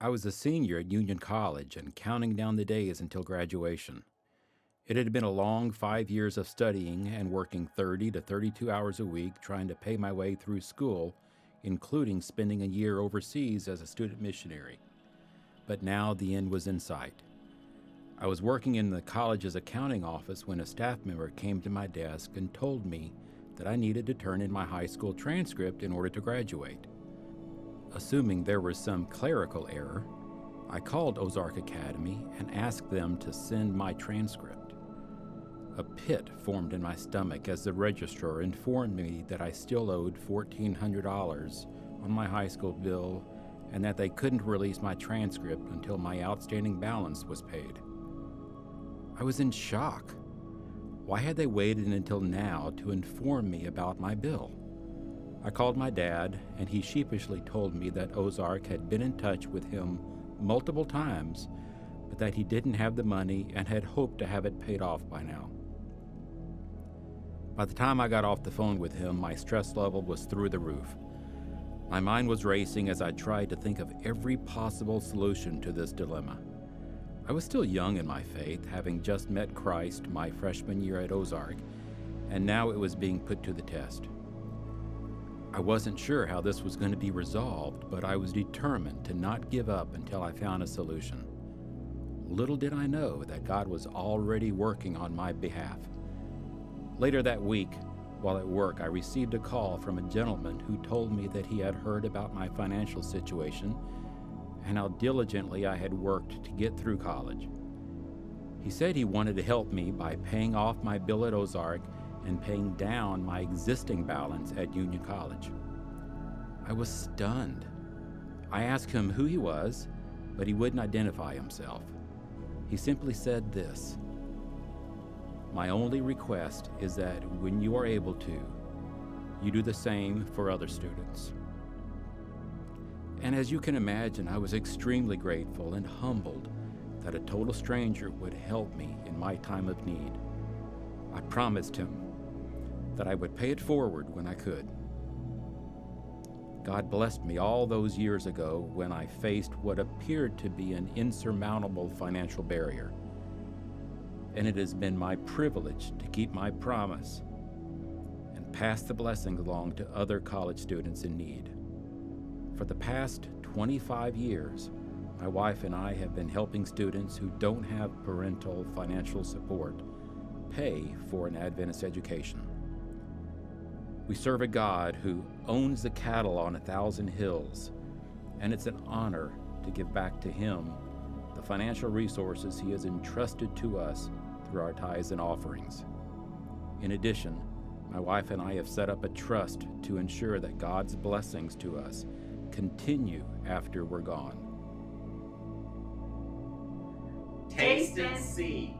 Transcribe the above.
I was a senior at Union College and counting down the days until graduation. It had been a long 5 years of studying and working 30 to 32 hours a week trying to pay my way through school, including spending a year overseas as a student missionary. But now the end was in sight. I was working in the college's accounting office when a staff member came to my desk and told me that I needed to turn in my high school transcript in order to graduate. Assuming there was some clerical error, I called Ozark Academy and asked them to send my transcript. A pit formed in my stomach as the registrar informed me that I still owed $1,400 on my high school bill and that they couldn't release my transcript until my outstanding balance was paid. I was in shock. Why had they waited until now to inform me about my bill? I called my dad, and he sheepishly told me that Ozark had been in touch with him multiple times, but that he didn't have the money and had hoped to have it paid off by now. By the time I got off the phone with him, my stress level was through the roof. My mind was racing as I tried to think of every possible solution to this dilemma. I was still young in my faith, having just met Christ my freshman year at Ozark, and now it was being put to the test. I wasn't sure how this was going to be resolved, but I was determined to not give up until I found a solution. Little did I know that God was already working on my behalf. Later that week, while at work, I received a call from a gentleman who told me that he had heard about my financial situation and how diligently I had worked to get through college. He said he wanted to help me by paying off my bill at Ozark and paying down my existing balance at Union College. I was stunned. I asked him who he was, but he wouldn't identify himself. He simply said this: "My only request is that when you are able to, you do the same for other students." And as you can imagine, I was extremely grateful and humbled that a total stranger would help me in my time of need. I promised him that I would pay it forward when I could. God blessed me all those years ago when I faced what appeared to be an insurmountable financial barrier. And it has been my privilege to keep my promise and pass the blessing along to other college students in need. For the past 25 years, my wife and I have been helping students who don't have parental financial support pay for an Adventist education. We serve a God who owns the cattle on 1,000 hills, and it's an honor to give back to Him the financial resources He has entrusted to us through our tithes and offerings. In addition, my wife and I have set up a trust to ensure that God's blessings to us continue after we're gone. Taste and see